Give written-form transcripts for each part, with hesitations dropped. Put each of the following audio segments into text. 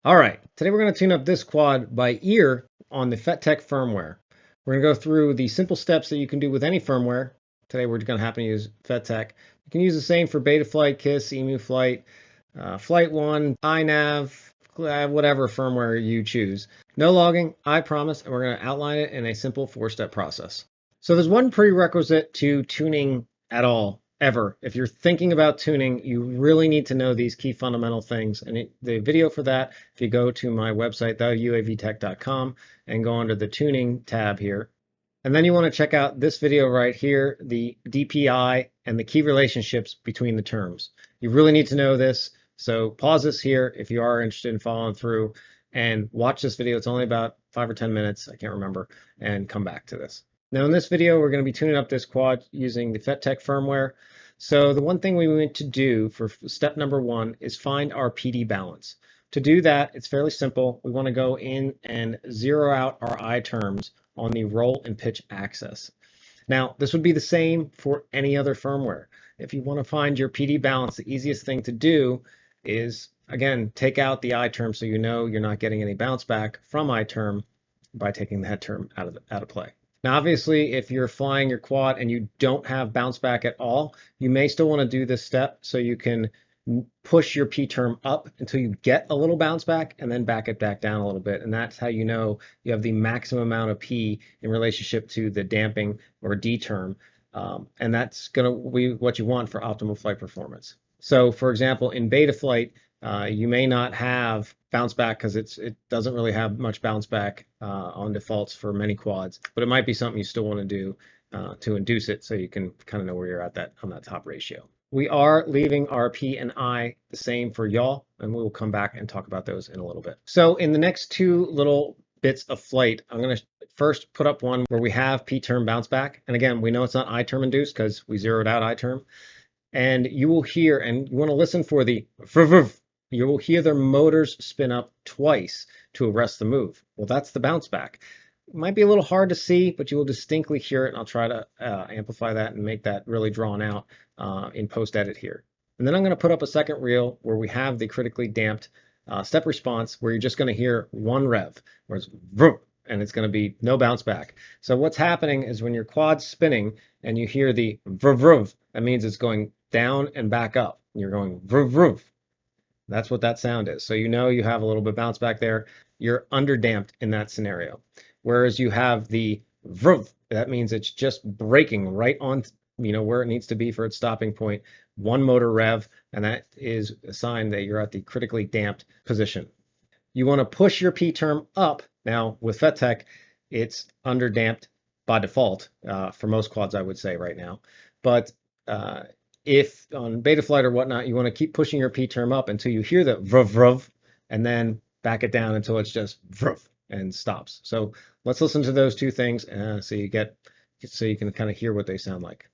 All right, today we're going to tune up this quad by ear on the FETTEC firmware. We're going to go through the simple steps that you can do with any firmware. Today we're going to happen to use FETTEC. You can use the same for Betaflight, KISS, EMU Flight, Flight 1, iNav, whatever firmware you choose. No logging, I promise, and we're going to outline it in a simple 4-step process. So there's one prerequisite to tuning at all, ever. If you're thinking about tuning, you really need to know these key fundamental things. And the video for that, if you go to my website, theuavtech.com, and go under the tuning tab here, and then you want to check out this video right here, the DPI and the key relationships between the terms. You really need to know this. So pause this here if you are interested in following through and watch this video. It's only about 5 or 10 minutes, I can't remember, and come back to this. Now in this video, we're going to be tuning up this quad using the FETTEC firmware. So the one thing we need to do for step number 1 is find our PD balance. To do that, it's fairly simple. We want to go in and zero out our I terms on the roll and pitch axis. Now, this would be the same for any other firmware. If you want to find your PD balance, the easiest thing to do is, again, take out the I term so you know you're not getting any bounce back from I term by taking the head term out of play. Now, obviously, if you're flying your quad and you don't have bounce back at all, you may still want to do this step so you can push your P term up until you get a little bounce back and then back it back down a little bit. And that's how you know you have the maximum amount of P in relationship to the damping or D term. And that's going to be what you want for optimal flight performance. So for example, in Betaflight, you may not have bounce back because it doesn't really have much bounce back on defaults for many quads, but it might be something you still want to do to induce it so you can kind of know where you're at on that top ratio. We are leaving our P and I the same for y'all, and we will come back and talk about those in a little bit. So in the next 2 little bits of flight, I'm going to first put up one where we have P term bounce back. And again, we know it's not I term induced because we zeroed out I term. And you will hear, and you want to listen for the you will hear their motors spin up twice to arrest the move. Well, that's the bounce back. It might be a little hard to see, but you will distinctly hear it, and I'll try to amplify that and make that really drawn out in post-edit here. And then I'm going to put up a second reel where we have the critically damped step response where you're just going to hear one rev, where it's vroom, and it's going to be no bounce back. So what's happening is when your quad's spinning and you hear the vroom, vroom, that means it's going down and back up. You're going vroom, vroom. That's what that sound is. So you know you have a little bit of bounce back there. You're under damped in that scenario. Whereas you have the vroom, that means it's just braking right on, where it needs to be for its stopping point. One motor rev, and that is a sign that you're at the critically damped position. You want to push your P term up. Now with FETTEC, it's under damped by default for most quads, I would say right now. But if on Betaflight or whatnot, you want to keep pushing your P term up until you hear the vroom, vroom, and then back it down until it's just vroom and stops. So let's listen to those 2 things so you can kind of hear what they sound like.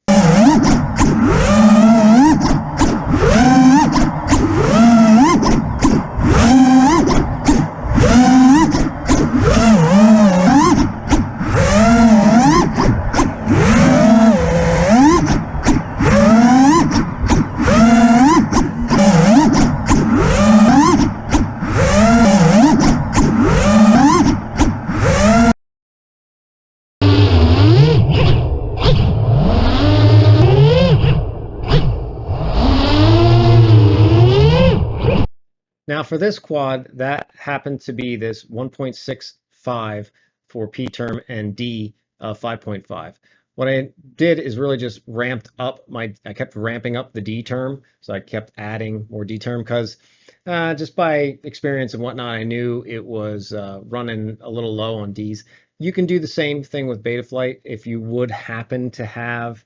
Now for this quad, that happened to be this 1.65 for P term and D 5.5. What I did is really just I kept ramping up the D term. So I kept adding more D term because just by experience and whatnot, I knew it was running a little low on Ds. You can do the same thing with Betaflight if you would happen to have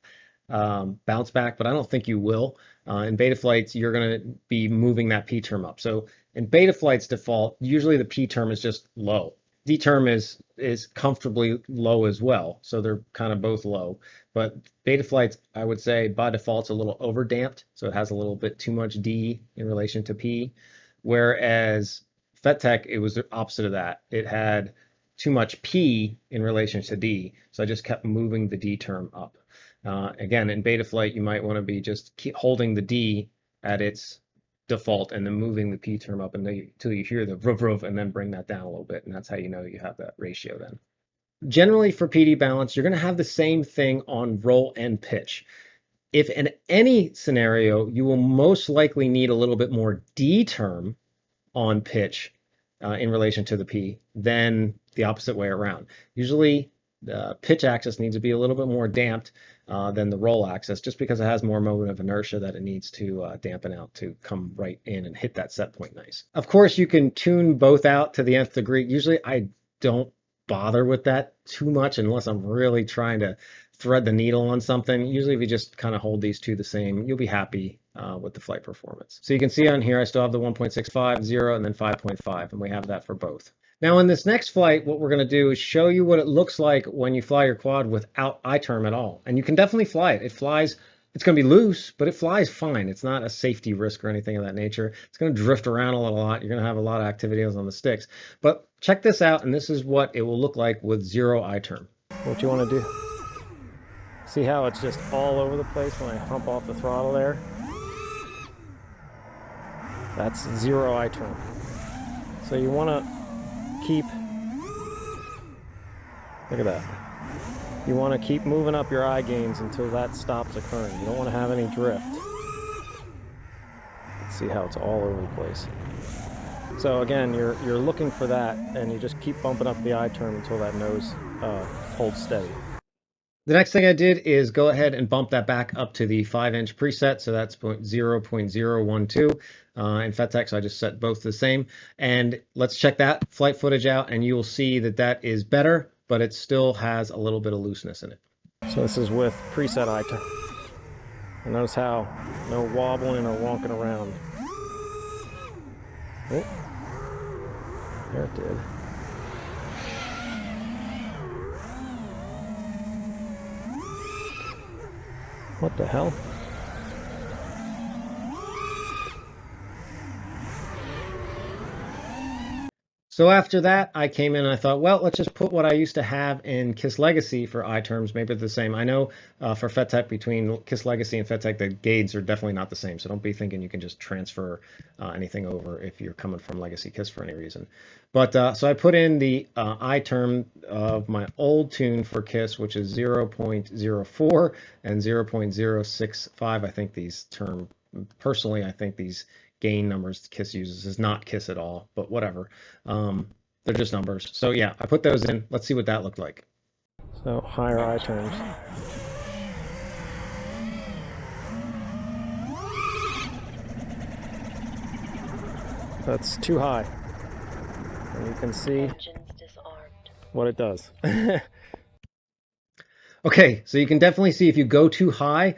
bounce back, but I don't think you will. In Betaflights, you're going to be moving that P term up. So in Betaflight's default, usually the P term is just low. D term is comfortably low as well. So they're kind of both low. But Betaflight's, I would say, by default, it's a little over damped. So it has a little bit too much D in relation to P. Whereas FETTEC, it was the opposite of that. It had too much P in relation to D. So I just kept moving the D term up. Again, in Betaflight, you might want to be just keep holding the D at its default and then moving the P term up until you hear the vroof vroof and then bring that down a little bit. And that's how you know you have that ratio then. Generally for PD balance, you're going to have the same thing on roll and pitch. If in any scenario, you will most likely need a little bit more D term on pitch in relation to the P than the opposite way around. Usually the pitch axis needs to be a little bit more damped than the roll axis, just because it has more moment of inertia that it needs to dampen out to come right in and hit that set point nice. Of course, you can tune both out to the nth degree. Usually I don't bother with that too much unless I'm really trying to thread the needle on something. Usually if you just kind of hold these two the same, you'll be happy with the flight performance. So you can see on here I still have the 1.65, 0, and then 5.5, and we have that for both. Now in this next flight, what we're going to do is show you what it looks like when you fly your quad without I-term at all. And you can definitely fly it. It flies, it's going to be loose, but it flies fine. It's not a safety risk or anything of that nature. It's going to drift around a lot. You're going to have a lot of activity on the sticks. But check this out, and this is what it will look like with 0 I-term. What you want to do? See how it's just all over the place when I hump off the throttle there? That's 0 I-term. So you want to keep, look at that. You want to keep moving up your I gains until that stops occurring. You don't want to have any drift. See how it's all over the place. So again, you're looking for that, and you just keep bumping up the I-term until that nose holds steady. The next thing I did is go ahead and bump that back up to the 5-inch preset, so that's 0.012 in FETTEC, so I just set both the same. And let's check that flight footage out, and you will see that that is better, but it still has a little bit of looseness in it. So this is with preset I-term. And notice how no wobbling or wonking around. Oh, there it did. What the hell? So after that, I came in and I thought, well, let's just put what I used to have in KISS Legacy for I-terms. Maybe it's the same. I know for FETTEC, between KISS Legacy and FETTEC, the gauges are definitely not the same. So don't be thinking you can just transfer anything over if you're coming from Legacy KISS for any reason. But so I put in the I-term of my old tune for KISS, which is 0.04 and 0.065. I think these term, personally, I think these gain numbers KISS uses is not KISS at all, but whatever. They're just numbers. So yeah, I put those in. Let's see what that looked like. So higher I-terms. That's too high. And you can see what it does. Okay, so you can definitely see if you go too high,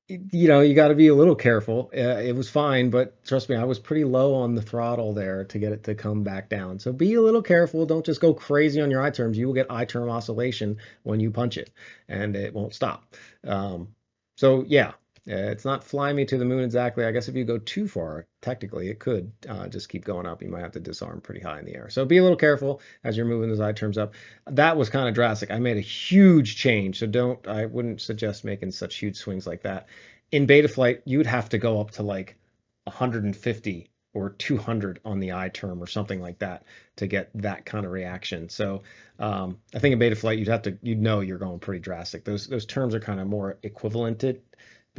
you know, you got to be a little careful. It was fine, but trust me, I was pretty low on the throttle there to get it to come back down. So be a little careful. Don't just go crazy on your I-terms. You will get I-term oscillation when you punch it, and it won't stop. So yeah, it's not fly me to the moon exactly. I guess if you go too far, technically, it could just keep going up. You might have to disarm pretty high in the air. So be a little careful as you're moving those I-terms up. That was kind of drastic. I made a huge change, so I wouldn't suggest making such huge swings like that. In beta flight, you'd have to go up to like 150 or 200 on the I-term or something like that to get that kind of reaction. So I think in beta flight, you'd know you're going pretty drastic. Those terms are kind of more equivalented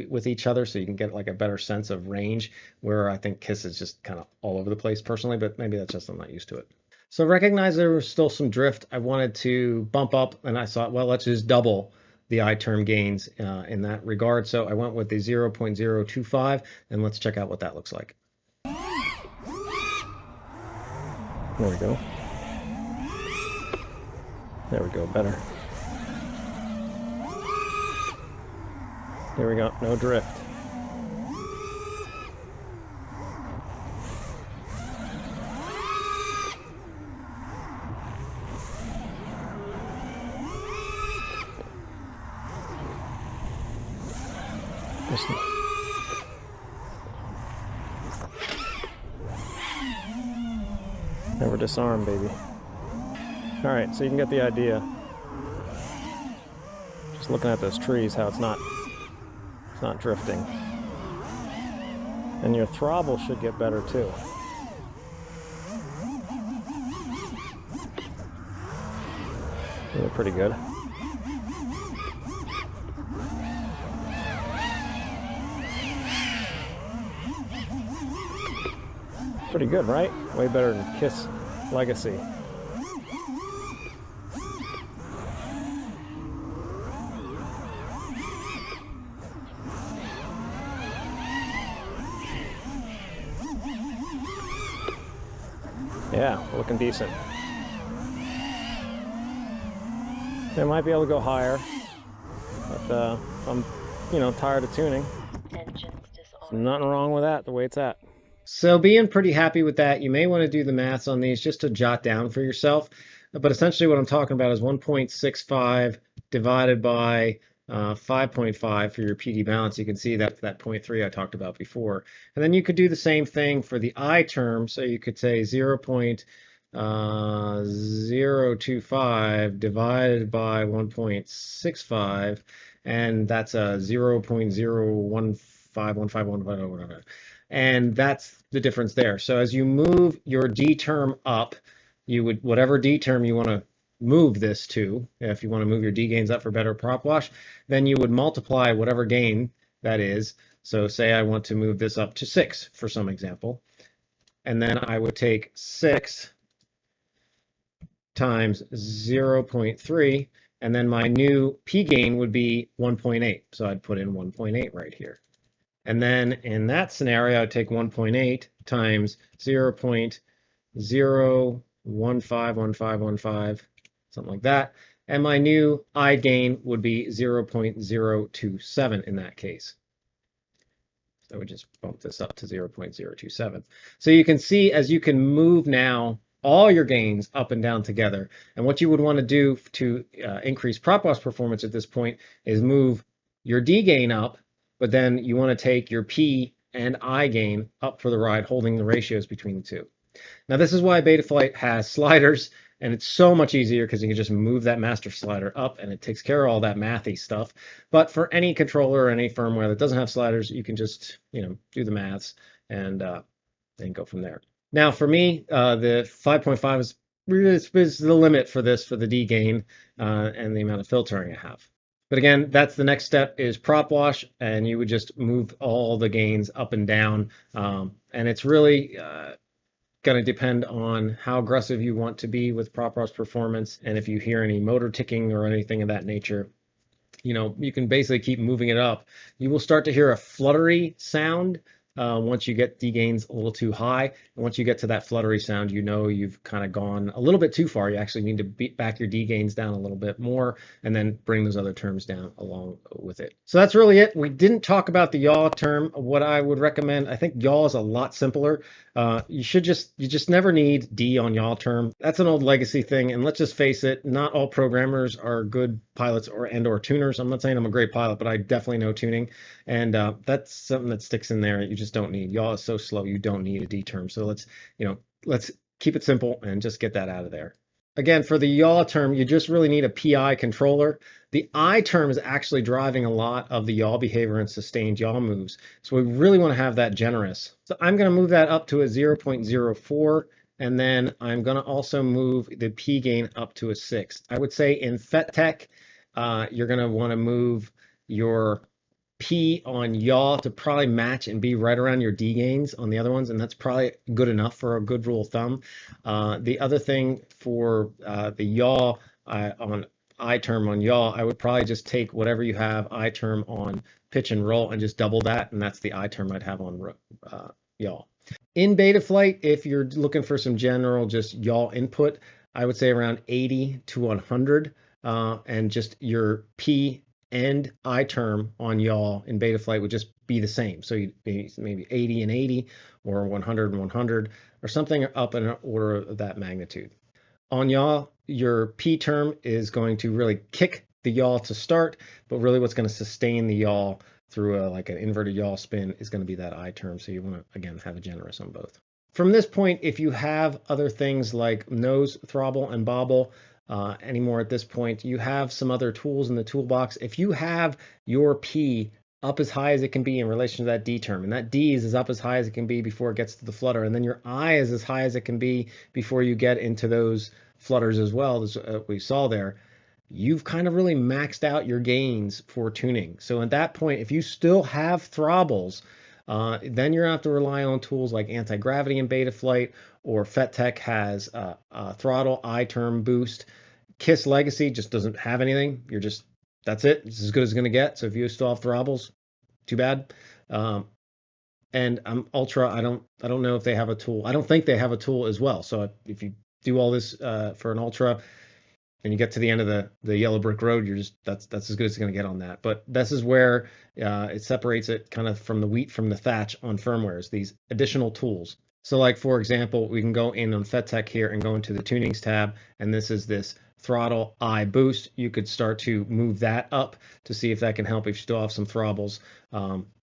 with each other, so you can get like a better sense of range, where I think KISS is just kind of all over the place personally, but maybe that's just I'm not used to it. So recognize there was still some drift. I wanted to bump up, and I thought, well, let's just double the I-term gains in that regard. So I went with the 0.025, and let's check out what that looks like. There we go. There we go, better. There we go, no drift. Never disarm, baby. All right, so you can get the idea. Just looking at those trees, how it's not drifting. And your throttle should get better too. They're pretty good. Pretty good, right? Way better than Kiss Legacy. Yeah, looking decent. They might be able to go higher, but I'm, tired of tuning. So nothing wrong with that, the way it's at. So being pretty happy with that, you may want to do the maths on these just to jot down for yourself. But essentially what I'm talking about is 1.65 divided by 5.5 for your PD balance. You can see that's that 0.3 I talked about before. And then you could do the same thing for the I term. So you could say 0.025 divided by 1.65, and that's a 0.0151515, whatever. And that's the difference there. So as you move your D term up, you would, whatever D term you want to move this to, if you want to move your D gains up for better prop wash, then you would multiply whatever gain that is. So say I want to move this up to 6 for some example, and then I would take 6 times 0.3, and then my new P gain would be 1.8. So I'd put in 1.8 right here. And then in that scenario, I'd take 1.8 times 0.0151515, something like that. And my new I gain would be 0.027 in that case. So I would just bump this up to 0.027. So you can see as you can move now all your gains up and down together. And what you would want to do to increase prop wash performance at this point is move your D gain up, but then you want to take your P and I gain up for the ride, holding the ratios between the two. Now this is why Betaflight has sliders, and it's so much easier because you can just move that master slider up and it takes care of all that mathy stuff. But for any controller or any firmware that doesn't have sliders, you can just, do the maths and then go from there. Now for me, the 5.5 is the limit for this, for the D gain and the amount of filtering I have. But again, that's the next step, is prop wash, and you would just move all the gains up and down. And it's really going to depend on how aggressive you want to be with prop wash performance. And if you hear any motor ticking or anything of that nature, you can basically keep moving it up. You will start to hear a fluttery sound once you get D gains a little too high. And once you get to that fluttery sound, you've kind of gone a little bit too far. You actually need to beat back your D gains down a little bit more and then bring those other terms down along with it. So that's really it. We didn't talk about the yaw term. What I would recommend, I think yaw is a lot simpler. You just never need D on yaw term. That's an old legacy thing. And let's just face it, not all programmers are good pilots or tuners. I'm not saying I'm a great pilot, but I definitely know tuning. And that's something that sticks in there. You just don't need. Yaw is so slow, you don't need a D term. So let's keep it simple and just get that out of there. Again, for the yaw term, you just really need a PI controller. The I term is actually driving a lot of the yaw behavior and sustained yaw moves. So we really want to have that generous. So I'm going to move that up to a 0.04. And then I'm going to also move the P gain up to a 6. I would say in FETTEC, you're going to want to move your P on yaw to probably match and be right around your D gains on the other ones, and that's probably good enough for a good rule of thumb. The other thing for the yaw on I term on yaw, I would probably just take whatever you have I term on pitch and roll and just double that, and that's the I term I'd have on yaw. In Betaflight, if you're looking for some general just yaw input, I would say around 80 to 100, and just your P and I term on yaw in Betaflight would just be the same. So you'd be maybe 80 and 80 or 100 and 100 or something up in an order of that magnitude. On yaw, your P term is going to really kick the yaw to start, but really what's going to sustain the yaw through like an inverted yaw spin is going to be that I term. So you want to, again, have a generous on both. From this point, if you have other things like nose throttle and bobble, anymore at this point, you have some other tools in the toolbox. If you have your P up as high as it can be in relation to that D term. And that D is as up as high as it can be before it gets to the flutter. And then your I is as high as it can be before you get into those flutters as well, as we saw there. You've kind of really maxed out your gains for tuning. So at that point, if you still have throbbles, then you're going to have to rely on tools like anti-gravity in Betaflight, or FETTEC has throttle, I-term, boost. KISS Legacy just doesn't have anything. That's it. It's as good as it's going to get. So if you still have throbbles, too bad. And Ultra, I don't know if they have a tool. I don't think they have a tool as well. So if you do all this for an Ultra, and you get to the end of the yellow brick road, that's as good as it's going to get on that. But this is where it separates it kind of from the wheat from the thatch on firmwares, these additional tools. So like, for example, we can go in on FETTEC here and go into the tunings tab, and this is this throttle I boost. You could start to move that up to see if that can help if you still have some throbbles,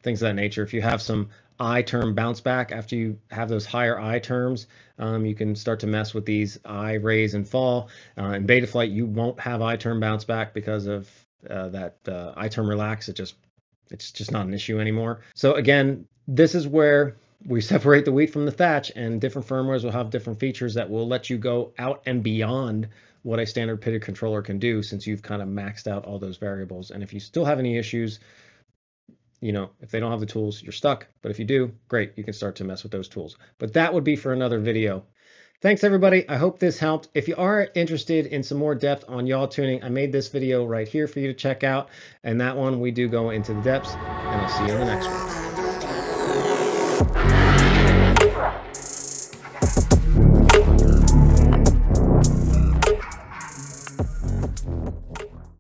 things of that nature. If you have some I term bounce back after you have those higher I terms, you can start to mess with these I raise and fall. In Betaflight, you won't have I term bounce back because of that I term relax. It's just not an issue anymore. So again, this is where we separate the wheat from the thatch, and different firmwares will have different features that will let you go out and beyond what a standard pitted controller can do, since you've kind of maxed out all those variables. And if you still have any issues, if they don't have the tools, you're stuck. But if you do, great, you can start to mess with those tools. But that would be for another video. Thanks, everybody. I hope this helped. If you are interested in some more depth on yaw tuning, I made this video right here for you to check out. And that one, we do go into the depths, and I'll see you in the next one.